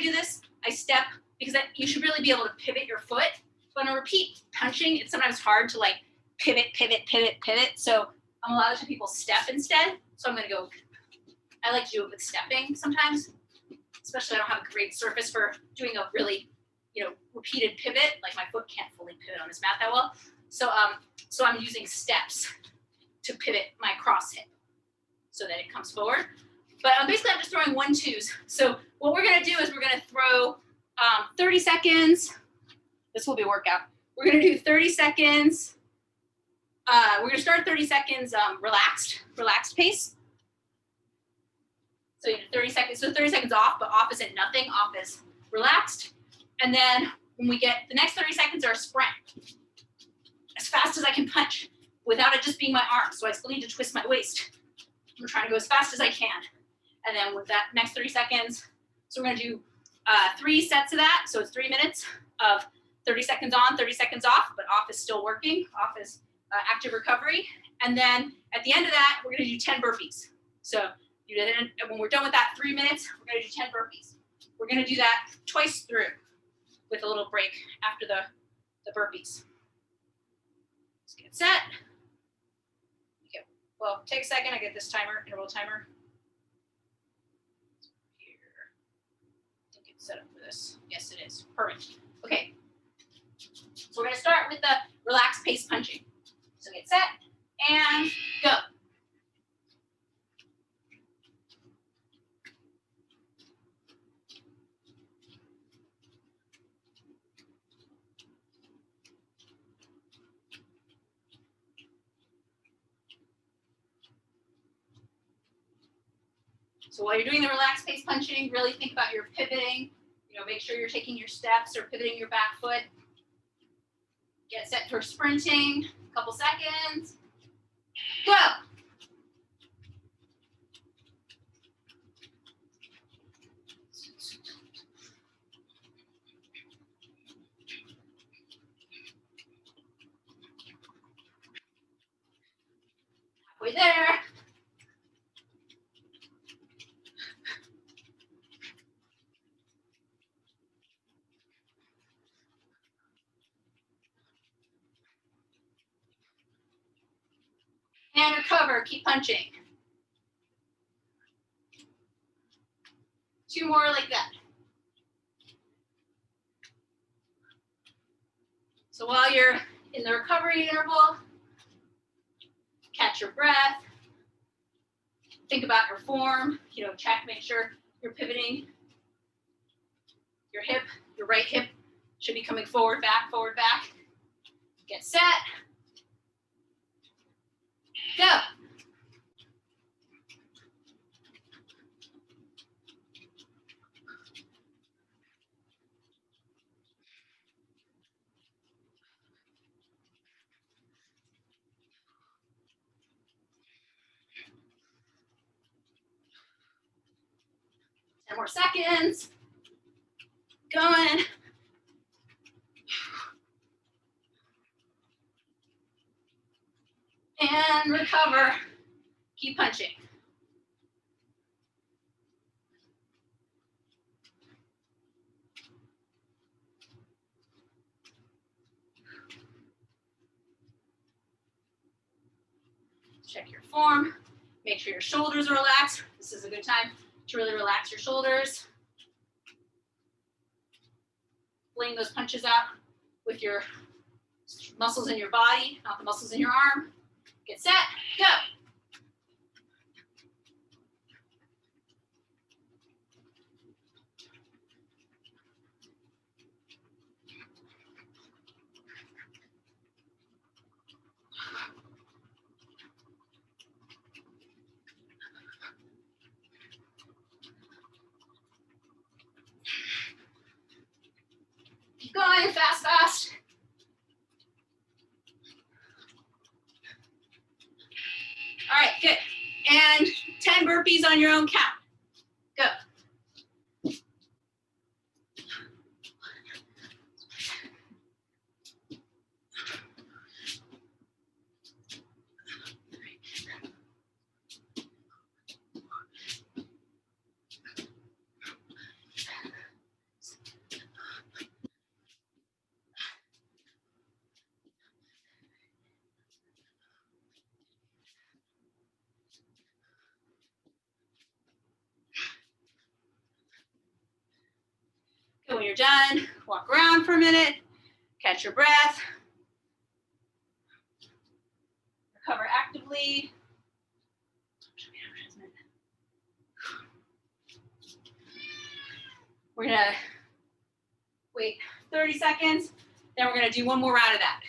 do this, I step, because you should really be able to pivot your foot. But on a repeat punching, it's sometimes hard to like pivot. So a lot of times people step instead. So I'm gonna go, I like to do it with stepping sometimes, especially I don't have a great surface for doing a really, repeated pivot. Like my foot can't fully pivot on this mat that well. So I'm using steps to pivot my cross hip so that it comes forward. But basically I'm just throwing 1-2s. So what we're gonna do is we're gonna throw 30 seconds. This will be a workout. We're gonna do 30 seconds. We're gonna start 30 seconds relaxed pace. So you do 30 seconds, so 30 seconds off, but off isn't nothing, off is relaxed. And then when we get, the next 30 seconds are a sprint. As fast as I can punch without it just being my arm. So I still need to twist my waist. I'm trying to go as fast as I can. And then with that next 30 seconds, so we're gonna do 3 sets of that. So it's 3 minutes of 30 seconds on, 30 seconds off, but off is still working. Off is active recovery. And then at the end of that, we're gonna do 10 burpees. So when we're done with that 3 minutes, we're gonna do 10 burpees. We're gonna do that twice through with a little break after the burpees. Let's get set. Okay, well, take a second, I get this timer, interval timer. Here, I think it's set up for this. Yes, it is, perfect. Okay, so we're gonna start with the relaxed pace punching. So get set and go. So while you're doing the relaxed pace punching, really think about your pivoting. Make sure you're taking your steps or pivoting your back foot. Get set for sprinting. A couple seconds. Go. Halfway there. And recover, keep punching. 2 more like that. So while you're in the recovery interval, catch your breath. Think about your form, check, make sure you're pivoting. Your hip, your right hip should be coming forward, back, forward, back. Get set. Go. Ten more seconds. Going. And recover. Keep punching. Check your form. Make sure your shoulders are relaxed. This is a good time to really relax your shoulders. Fling those punches out with your muscles in your body, not the muscles in your arm. Get set, go. 9, fast, fast. All right, good. And 10 burpees on your own count. Go. you're done, walk around for a minute, catch your breath, recover actively. We're gonna wait 30 seconds, then we're gonna do one more round of that.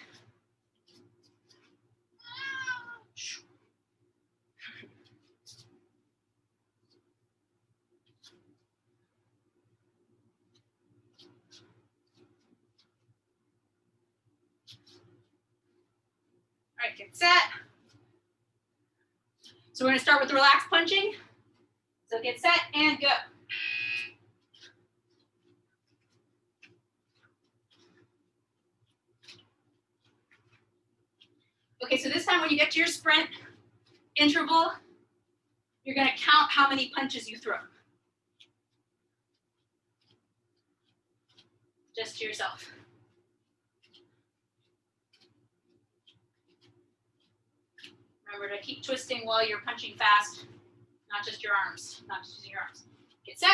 All right, get set. So we're gonna start with the relaxed punching. So get set and go. Okay, so this time when you get to your sprint interval, you're gonna count how many punches you throw. Just to yourself. Remember to keep twisting while you're punching fast, not just your arms, not just using your arms. Get set,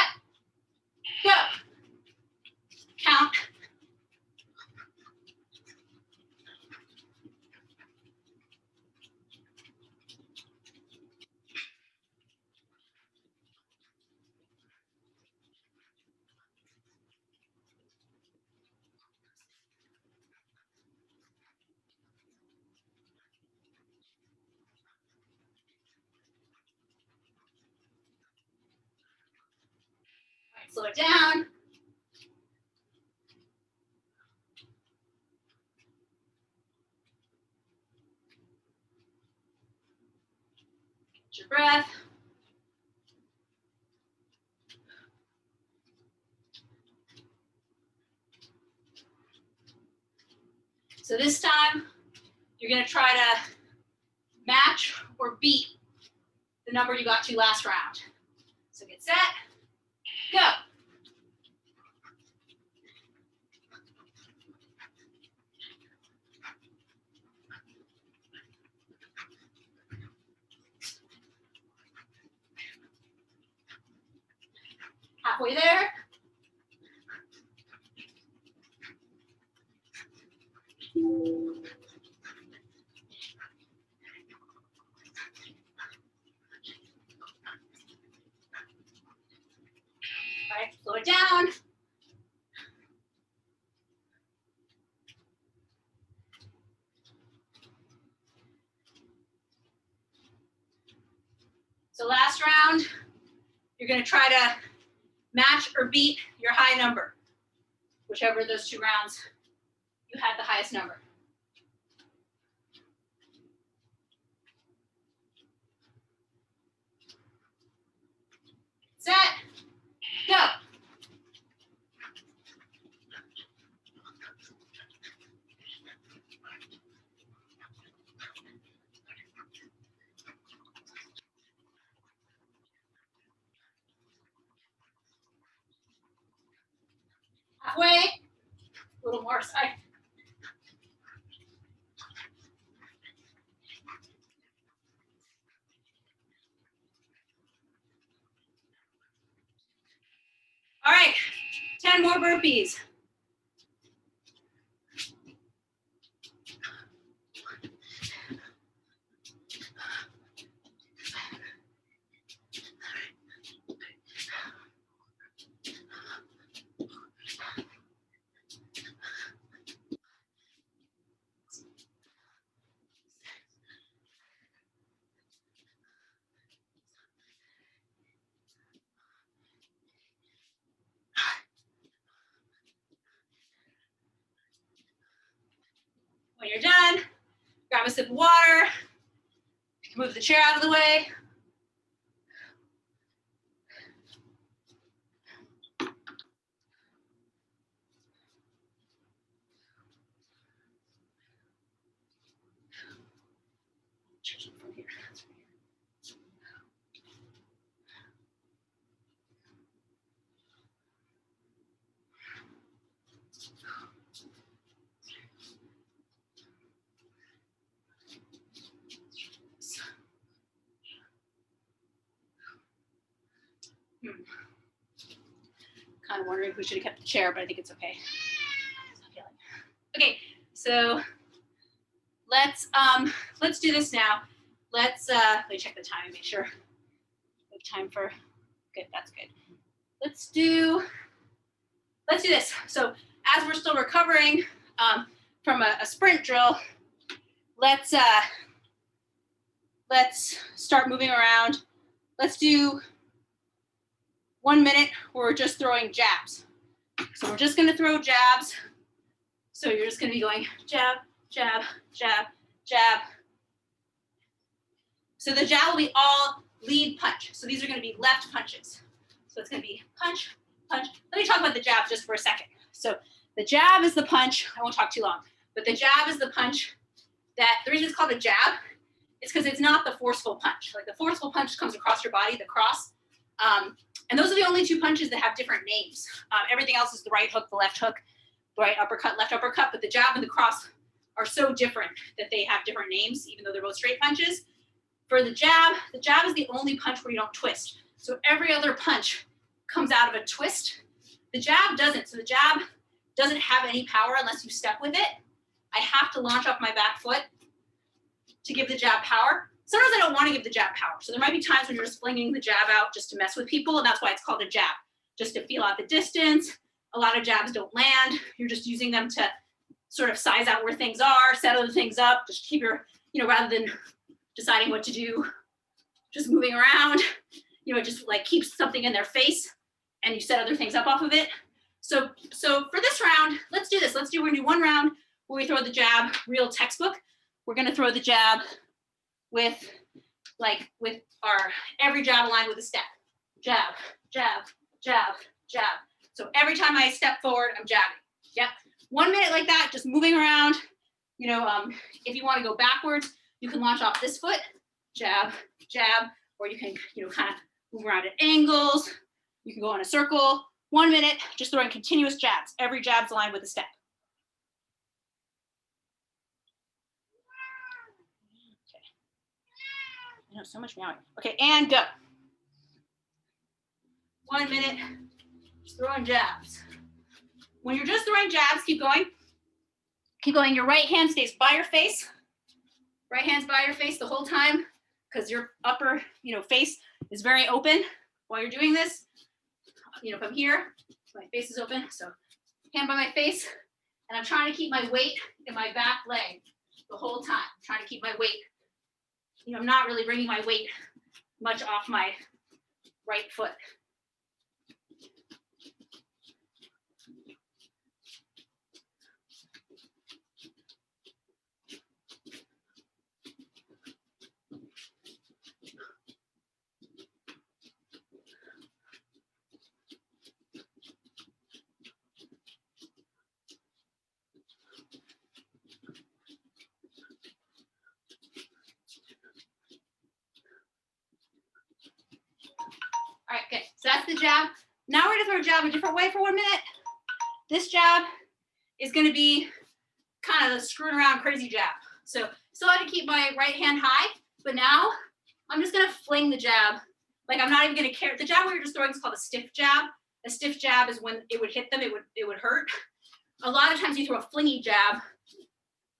go. Count. All right, slow it down. Get your breath. So this time, you're gonna try to match or beat the number you got to last round. So get set, go. Halfway there. All right, slow it down. So last round, you're gonna try to match or beat your high number, whichever of those 2 rounds you had the highest number. Set, go. Halfway, a little more side. All right, 10 more burpees. When you're done, grab a sip of water, move the chair out of the way. Kind I'm wondering who should have kept the chair, but I think it's okay. Okay, so let's do this now. Let me check the time and make sure we have time for, good, that's good. Let's do this. So as we're still recovering from a sprint drill, let's start moving around. Let's do 1 minute where we're just throwing jabs. So we're just gonna throw jabs. So you're just gonna be going jab, jab, jab, jab. So the jab will be all lead punch. So these are gonna be left punches. So it's gonna be punch, punch. Let me talk about the jab just for a second. So the jab is the punch, I won't talk too long, but the jab is the punch that, the reason it's called a jab is because it's not the forceful punch. Like the forceful punch comes across your body, the cross. And those are the only two punches that have different names. Everything else is the right hook, the left hook, right uppercut, left uppercut, but the jab and the cross are so different that they have different names, even though they're both straight punches. For the jab is the only punch where you don't twist. So every other punch comes out of a twist. The jab doesn't. So the jab doesn't have any power unless you step with it. I have to launch off my back foot to give the jab power. Sometimes I don't want to give the jab power. So there might be times when you're just flinging the jab out just to mess with people, and that's why it's called a jab, just to feel out the distance. A lot of jabs don't land. You're just using them to sort of size out where things are, set other things up, just keep your, rather than deciding what to do, just moving around, just like keep something in their face and you set other things up off of it. So for this round, let's do this. We're gonna do one round where we throw the jab, real textbook. We're gonna throw the jab with our every jab aligned with a step. Jab, jab, jab, jab. So every time I step forward, I'm jabbing. Yep. 1 minute like that, just moving around. If you want to go backwards, you can launch off this foot, jab, jab, or you can, kind of move around at angles. You can go in a circle. 1 minute, just throwing continuous jabs. Every jab's aligned with a step. Okay. I know, so much meowing. Okay, and go. 1 minute, just throwing jabs. When you're just throwing jabs, keep going. Keep going. Your right hand stays by your face. Right hand's by your face the whole time because your upper, face is very open while you're doing this. If I'm here, my face is open. So hand by my face, and I'm trying to keep my weight in my back leg the whole time. I'm trying to keep my weight. I'm not really bringing my weight much off my right foot. All right, good. So that's the jab. Now we're gonna throw a jab a different way for 1 minute. This jab is gonna be kind of the screwing around crazy jab. So still have to keep my right hand high, but now I'm just gonna fling the jab. Like I'm not even gonna care. The jab we were just throwing is called a stiff jab. A stiff jab is when it would hit them, it would hurt. A lot of times you throw a flingy jab,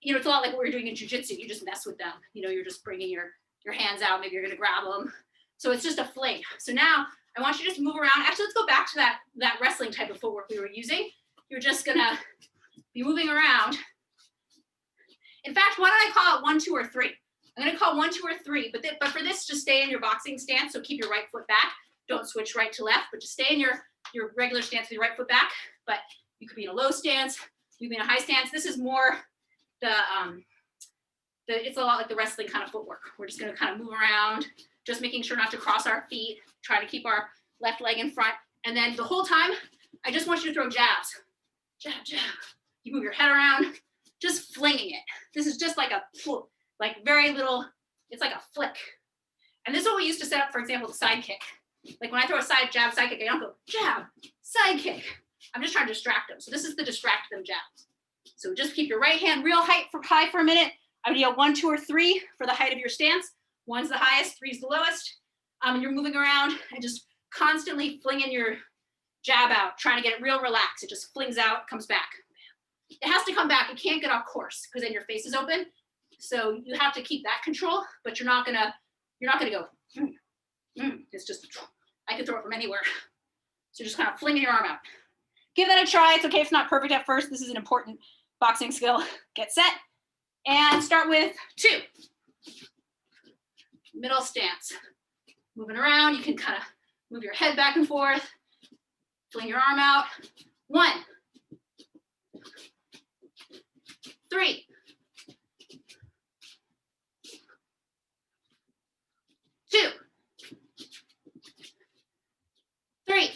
it's a lot like what we're doing in jujitsu. You just mess with them. You're just bringing your hands out. Maybe you're gonna grab them. So it's just a fling. So now I want you to just move around. Actually, let's go back to that wrestling type of footwork we were using. You're just gonna be moving around. In fact, why don't I call it 1, 2, or 3? I'm gonna call 1, 2, or 3, but for this, just stay in your boxing stance. So keep your right foot back. Don't switch right to left, but just stay in your regular stance with your right foot back. But you could be in a low stance, you could be in a high stance. This is more it's a lot like the wrestling kind of footwork. We're just gonna kind of move around, just making sure not to cross our feet, try to keep our left leg in front. And then the whole time, I just want you to throw jabs. Jab, jab. You move your head around, just flinging it. This is just like very little, it's like a flick. And this is what we used to set up, for example, the side kick. Like when I throw a side jab, side kick, I don't go jab, side kick. I'm just trying to distract them. So this is the distract them jabs. So just keep your right hand real high for a minute. I'm gonna go 1, 2, or 3 for the height of your stance. 1's the highest, 3's the lowest. And you're moving around and just constantly flinging jab out, trying to get it real relaxed. It just flings out, comes back. It has to come back. It can't get off course because then your face is open. So you have to keep that control, but you're not gonna go. It's just, I can throw it from anywhere. So just kind of flinging your arm out. Give that a try. It's okay if it's not perfect at first. This is an important boxing skill. Get set and start with 2. Middle stance. Moving around, you can kind of move your head back and forth, fling your arm out. 1, 3, 2, 3,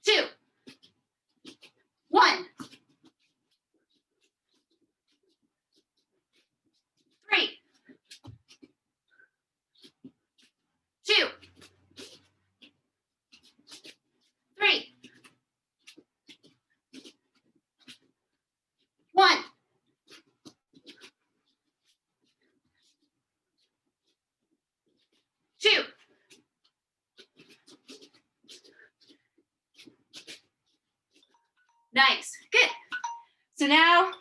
2, 1, 3, 2, 3, 1, 2. Nice, good. So now,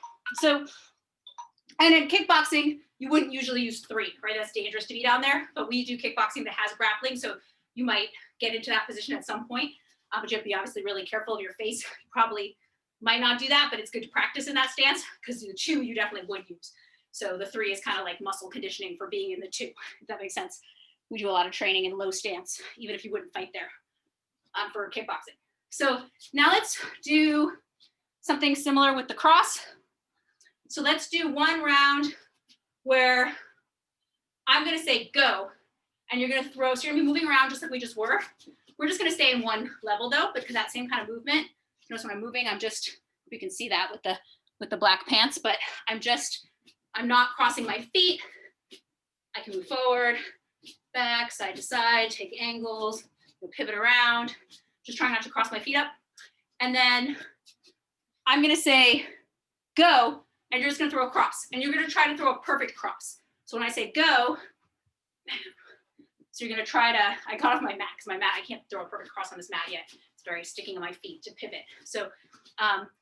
and in kickboxing, you wouldn't usually use 3, right? That's dangerous to be down there, but we do kickboxing that has grappling, so you might get into that position at some point, but you have to be obviously really careful of your face. You probably might not do that, but it's good to practice in that stance because the 2 you definitely would use. So the 3 is kind of like muscle conditioning for being in the 2, if that makes sense. We do a lot of training in low stance, even if you wouldn't fight there for kickboxing. So now let's do something similar with the cross. So let's do one round where I'm gonna say go, and you're gonna throw, so you're gonna be moving around just like we just were. We're just gonna stay in one level though, because that same kind of movement, notice when I'm moving, we can see that with the black pants, but I'm not crossing my feet. I can move forward, back, side to side, take angles, pivot around, just trying not to cross my feet up. And then I'm gonna say go, and you're just gonna throw a cross, and you're gonna try to throw a perfect cross. So when I say go, so you're gonna try to, I got off my mat, because my mat, I can't throw a perfect cross on this mat yet. It's very sticking on my feet to pivot. So,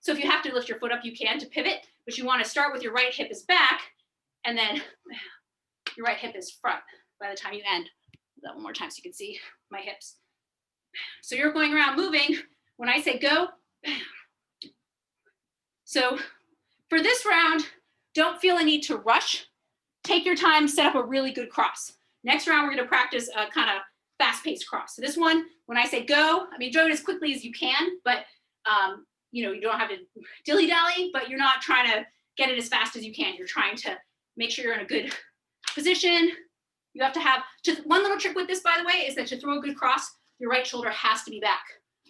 so if you have to lift your foot up, you can to pivot, but you wanna start with your right hip is back, and then your right hip is front by the time you end. Do that one more time so you can see my hips. So you're going around moving. When I say go, so for this round, don't feel a need to rush. Take your time, set up a really good cross. Next round, we're gonna practice a kind of fast-paced cross. So this one, when I say go, I mean, do it as quickly as you can, but you don't have to dilly-dally, but you're not trying to get it as fast as you can. You're trying to make sure you're in a good position. You have to have, one little trick with this, by the way, is that to throw a good cross, your right shoulder has to be back.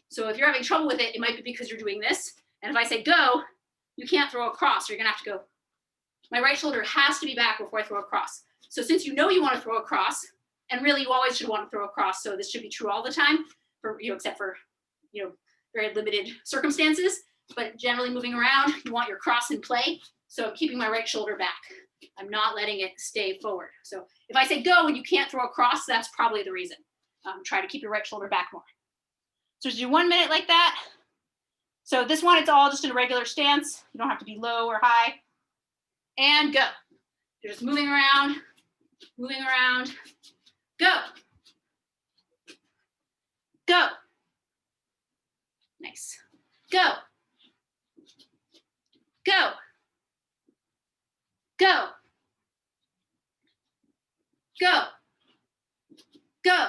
So if you're having trouble with it, it might be because you're doing this. And if I say go, you can't throw a cross, you're gonna have to go. My right shoulder has to be back before I throw a cross. So since you know you want to throw a cross, and really you always should want to throw a cross, so this should be true all the time, for except for very limited circumstances, but generally moving around, you want your cross in play. So I'm keeping my right shoulder back. I'm not letting it stay forward. So if I say go and you can't throw a cross, that's probably the reason. Try to keep your right shoulder back more. So just do 1 minute like that. So this one, it's all just in a regular stance. You don't have to be low or high. And go. You're just moving around, go. Go. Nice. Go. Go. Go. Go. Go.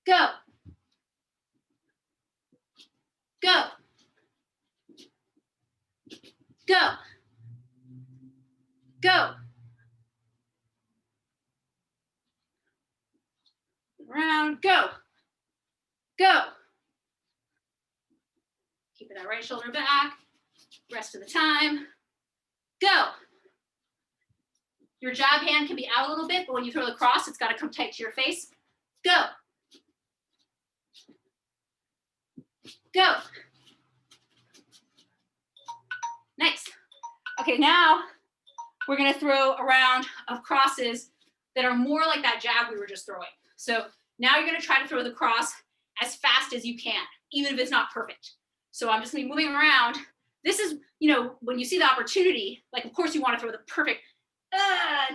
Go. Go. Go. Go. Around, go. Go. Keeping that right shoulder back. Rest of the time. Go. Your jab hand can be out a little bit, but when you throw the cross, it's got to come tight to your face. Go. Go. Nice. Okay, now we're gonna throw a round of crosses that are more like that jab we were just throwing. So now you're gonna try to throw the cross as fast as you can, even if it's not perfect. So I'm just gonna be moving around. This is, you know, when you see the opportunity, like of course you wanna throw the perfect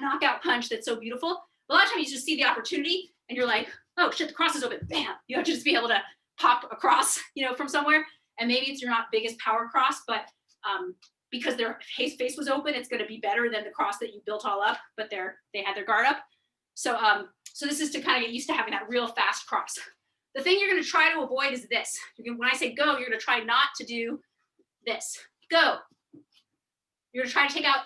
knockout punch that's so beautiful. A lot of times you just see the opportunity and you're like, oh shit, the cross is open, bam. You have to just be able to pop across, you know, from somewhere. And maybe it's your not biggest power cross, but because their face was open, it's gonna be better than the cross that you built all up, but they had their guard up. So, so this is to kind of get used to having that real fast cross. The thing you're gonna try to avoid is this. When I say go, you're gonna try not to do this. Go. You're gonna try to take out,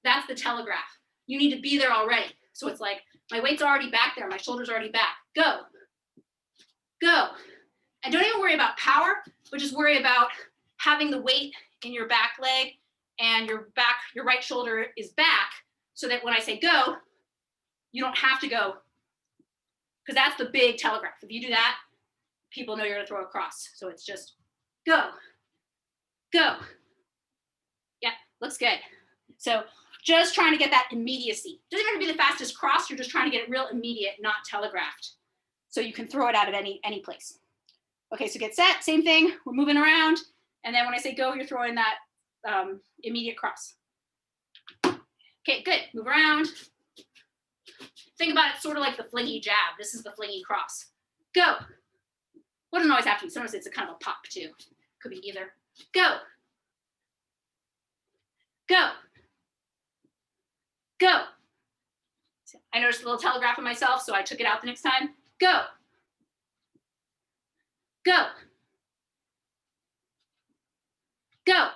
that's the telegraph. You need to be there already. So it's like, my weight's already back there, my shoulder's already back. Go. Go. And don't even worry about power, but just worry about having the weight in your back leg and your right shoulder is back, so that when I say go, you don't have to go, because that's the big telegraph. If you do that, people know you're gonna throw a cross. So it's just go, go. Yeah, looks good. So just trying to get that immediacy. Doesn't have to be the fastest cross, you're just trying to get it real immediate, not telegraphed. So you can throw it out of any place. Okay, so get set, same thing, we're moving around. And then when I say go, you're throwing that immediate cross. Okay, good, move around. Think about it sort of like the flingy jab. This is the flingy cross. Go. Well, it doesn't always have to be. Sometimes it's a kind of a pop too. Could be either. Go. Go. Go. I noticed a little telegraph on myself, so I took it out the next time. Go. Go. Go.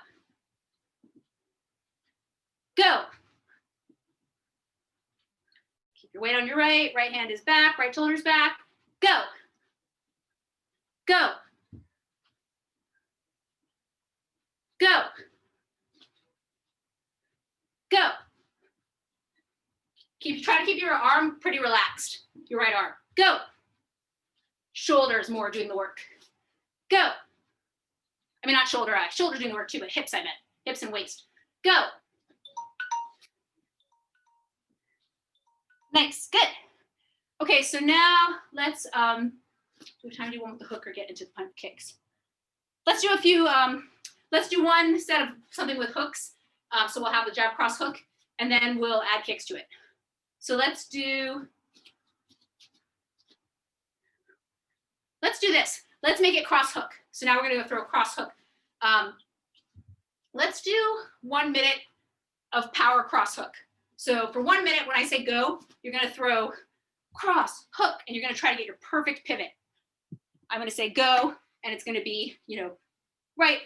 Go. Keep your weight on your right hand is back, right shoulder's back. Go. Go. Go. Go. Try to keep your arm pretty relaxed, your right arm. Go. Shoulders more doing the work. Go. I mean, not shoulder, shoulders doing the work too, but hips I meant. Hips and waist. Go. Nice, good. Okay, so now let's, what time do you want with the hook or get into the punch kicks? Let's do a few, let's do one set of something with hooks. So we'll have the jab cross hook, and then we'll add kicks to it. So let's do this. Let's make it cross hook. So now we're gonna go throw a cross hook. Let's do 1 minute of power cross hook. So for 1 minute, when I say go, you're gonna throw cross hook, and you're gonna try to get your perfect pivot. I'm gonna say go, and it's gonna be, you know, right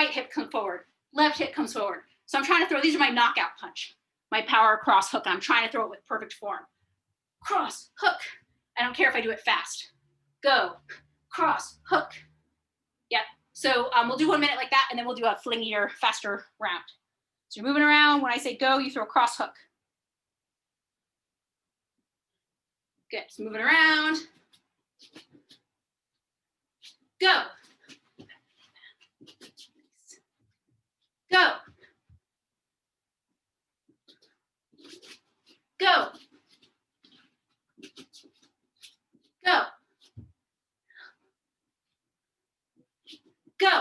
hip comes forward, left hip comes forward. So I'm trying to throw, these are my knockout punch, my power cross hook. I'm trying to throw it with perfect form. Cross hook. I don't care if I do it fast. Go, cross hook. Yeah, so we'll do 1 minute like that, and then we'll do a flingier, faster round. So you're moving around. When I say go, you throw a cross hook. Good, so moving around. Go. Go. Go. Go. Go.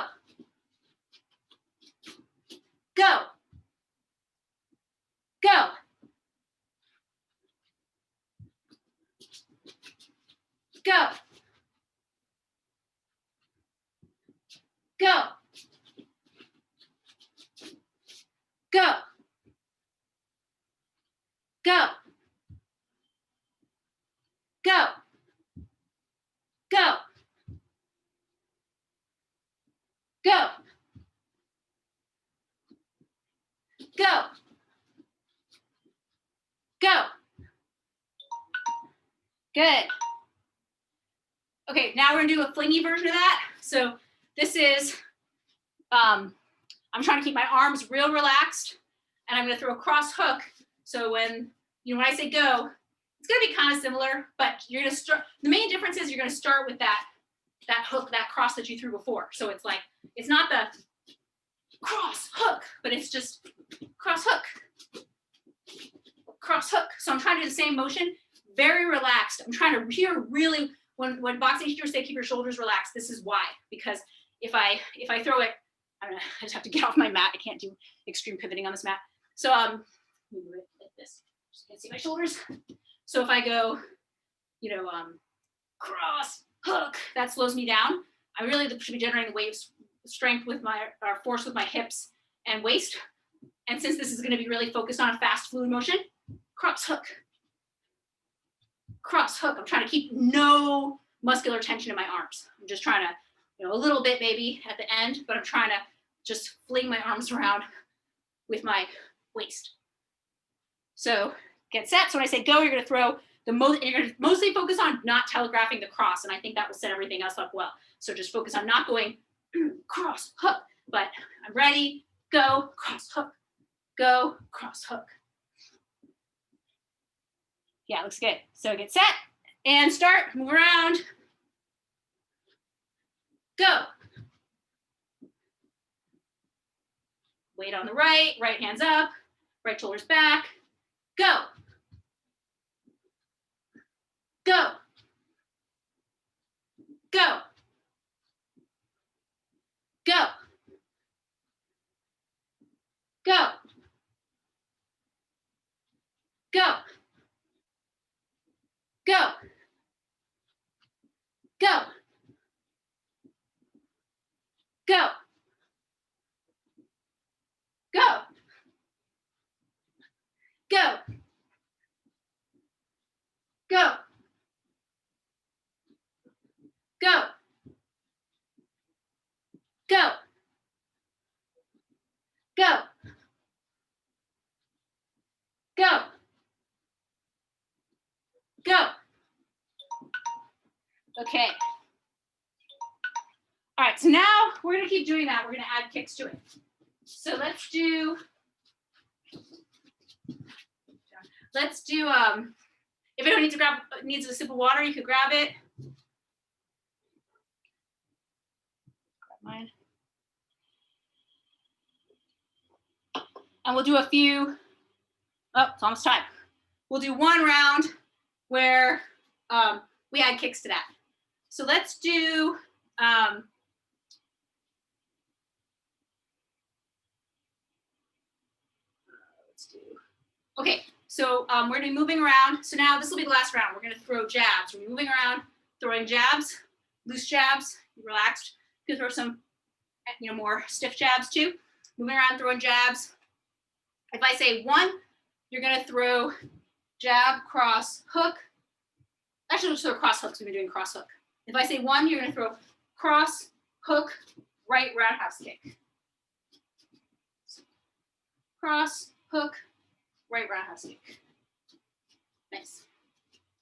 Go. Go. Go. Go. Go. Go. Go. Go. Go. Go. Go. Good. Okay, now we're gonna do a flingy version of that. So this is, I'm trying to keep my arms real relaxed, and I'm gonna throw a cross hook. So when I say go, it's gonna be kind of similar, but you're gonna start, the main difference is you're gonna start with that hook, that cross that you threw before. So it's like, it's not the cross hook, but it's just cross hook. cross hook. So I'm trying to do the same motion, very relaxed. I'm trying to here really, when boxing teachers say keep your shoulders relaxed, this is why. Because if I throw it, I just have to get off my mat. I can't do extreme pivoting on this mat. So let me move it like this. Just can't see my shoulders. So if I go, you know, cross hook, that slows me down. I really should be generating waves strength with my, or force with my hips and waist. And since this is going to be really focused on a fast fluid motion, cross hook. Cross hook. I'm trying to keep no muscular tension in my arms. I'm just trying to, you know, a little bit maybe at the end, but I'm trying to just fling my arms around with my waist. So get set. So when I say go, you're going to throw the most, you're going to mostly focus on not telegraphing the cross. And I think that will set everything else up well. So just focus on not going cross hook, but I'm ready, go, cross hook, go, cross hook. Yeah, looks good. So get set and start, move around, go. Weight on the right, right hand's up, right shoulder's back, go. Go. Go. Go. Go. Go. Go. Go. Go. Go. Go. Go. Go. Go. Go. Go. Go. Okay. All right, so now we're gonna keep doing that. We're gonna add kicks to it. So let's do, if anyone needs a sip of water, you could grab it. Grab mine. And we'll do a few, oh, it's almost time. We'll do one round where we add kicks to that. So let's do, okay, so we're gonna be moving around. So now this will be the last round. We're gonna throw jabs. We're moving around, throwing jabs, loose jabs, relaxed. You can throw some, you know, more stiff jabs too. Moving around, throwing jabs. If I say one, you're gonna throw jab, cross, hook. Actually, let's throw cross hooks. We've been doing cross hook. If I say one, you're gonna throw cross, hook, right roundhouse kick. Cross, hook, right roundhouse kick. Nice.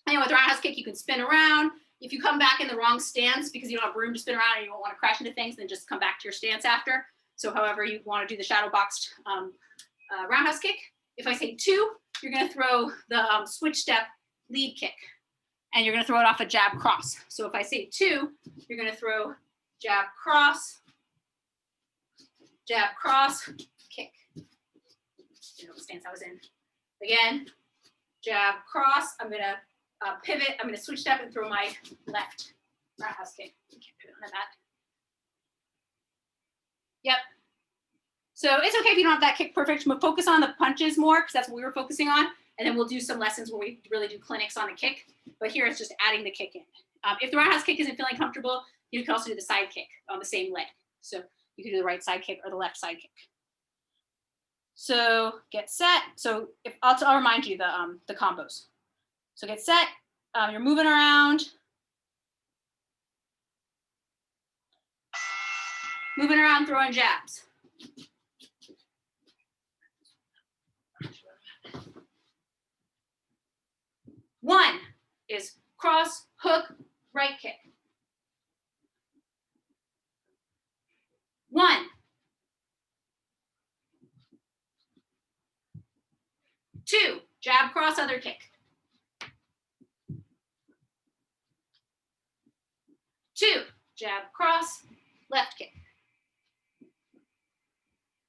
And with roundhouse kick, you can spin around. If you come back in the wrong stance because you don't have room to spin around and you don't want to crash into things, then just come back to your stance after. So however you want to do the shadow boxed roundhouse kick. If I say two, you're going to throw the switch step lead kick. And you're going to throw it off a jab cross. So if I say two, you're going to throw jab cross, kick. You know what stance I was in. Again, jab cross. I'm going to pivot. I'm going to switch step and throw my left roundhouse kick. You can't pivot on that. Yep. So it's okay if you don't have that kick perfect, but focus on the punches more because that's what we were focusing on. And then we'll do some lessons where we really do clinics on the kick. But here it's just adding the kick in. If the roundhouse kick isn't feeling comfortable, you can also do the side kick on the same leg. So you can do the right side kick or the left side kick. So get set. So if I'll remind you the combos. So get set. You're moving around. Moving around, throwing jabs. One is cross, hook, right kick. One. Two, jab, cross, other kick. Two, jab, cross, left kick.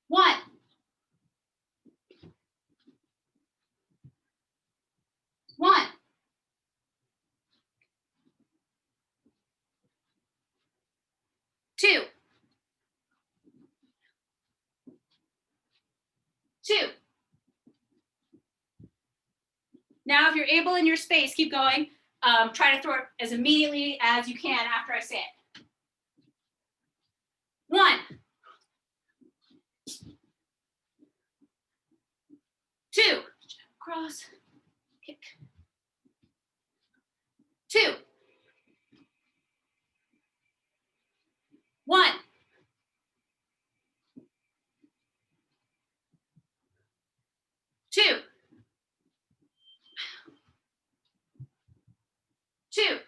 One. 2. Now, if you're able in your space, keep going. Try to throw it as immediately as you can after I say it. 1, 2, cross, kick. 2, 1, 2, 2,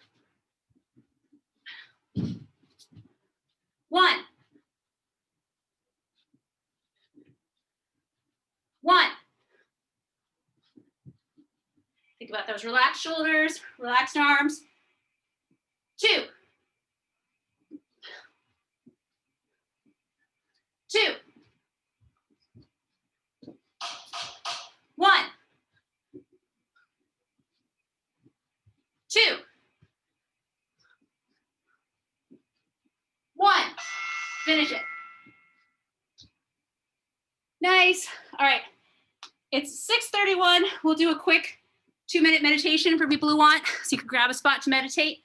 1, 1. Think about those relaxed shoulders, relaxed arms. 2, 2, 1, 2, 1. Finish it. Nice. All right. It's 6:31. We'll do a quick 2-minute meditation for people who want. So you can grab a spot to meditate.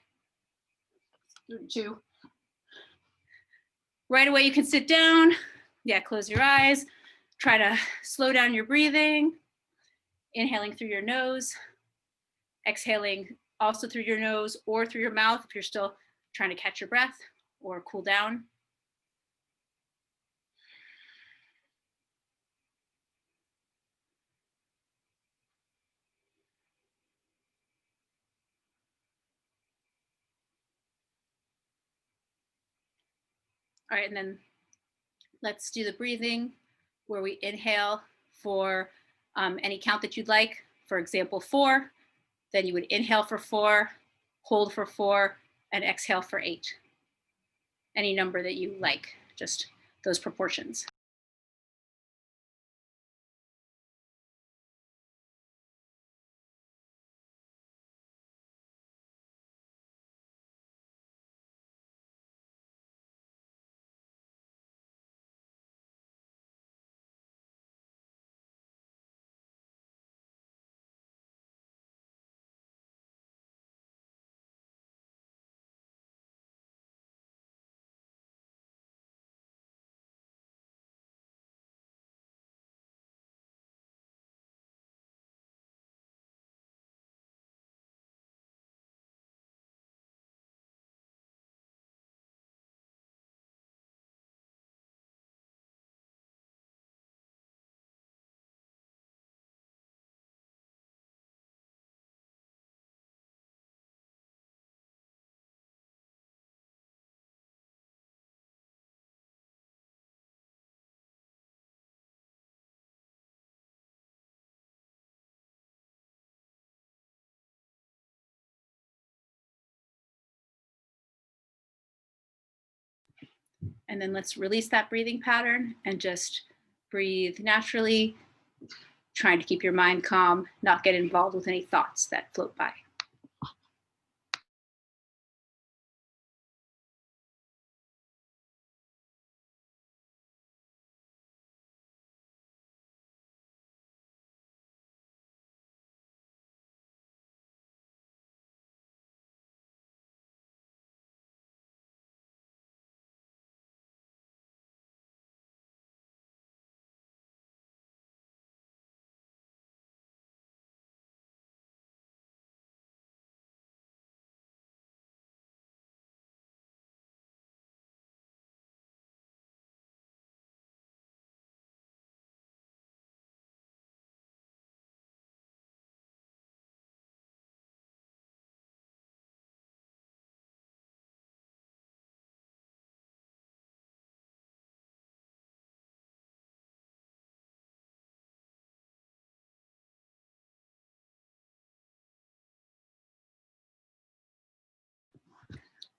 2. Right away, you can sit down. Yeah, close your eyes. Try to slow down your breathing. Inhaling through your nose. Exhaling also through your nose or through your mouth if you're still trying to catch your breath or cool down. All right, and then let's do the breathing where we inhale for any count that you'd like. For example, 4. Then you would inhale for 4, hold for 4, and exhale for 8. Any number that you like, just those proportions. And then let's release that breathing pattern and just breathe naturally, trying to keep your mind calm, not get involved with any thoughts that float by.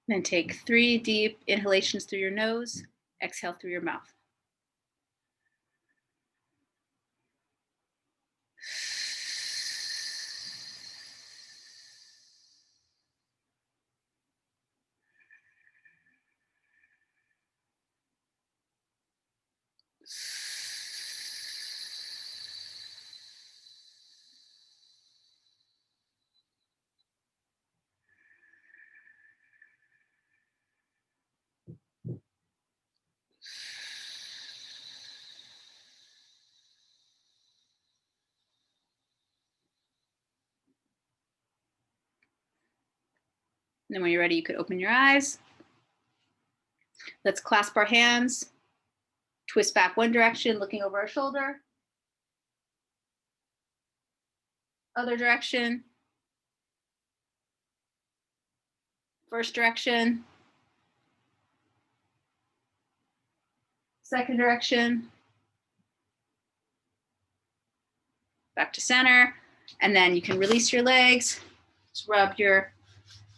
Then take 3 deep inhalations through your nose, exhale through your mouth. And then when you're ready, you could open your eyes. Let's clasp our hands, twist back one direction, looking over our shoulder. Other direction. First direction. Second direction. Back to center. And then you can release your legs. Just rub your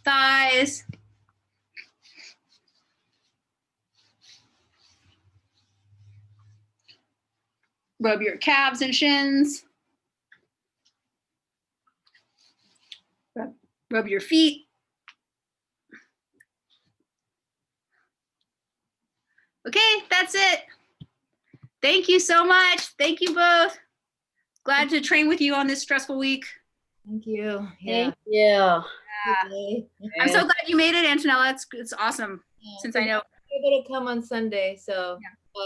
thighs. Rub your calves and shins. Rub your feet. Okay, that's it. Thank you so much. Thank you both. Glad to train with you on this stressful week. Thank you. Thank you. Yeah. Okay. I'm so glad you made it, Antonella. It's awesome. Yeah, Since so I know. we're able to come on Sunday, so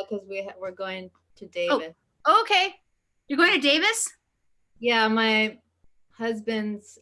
because we're going to Davis. Oh, okay. You're going to Davis? Yeah, my husband's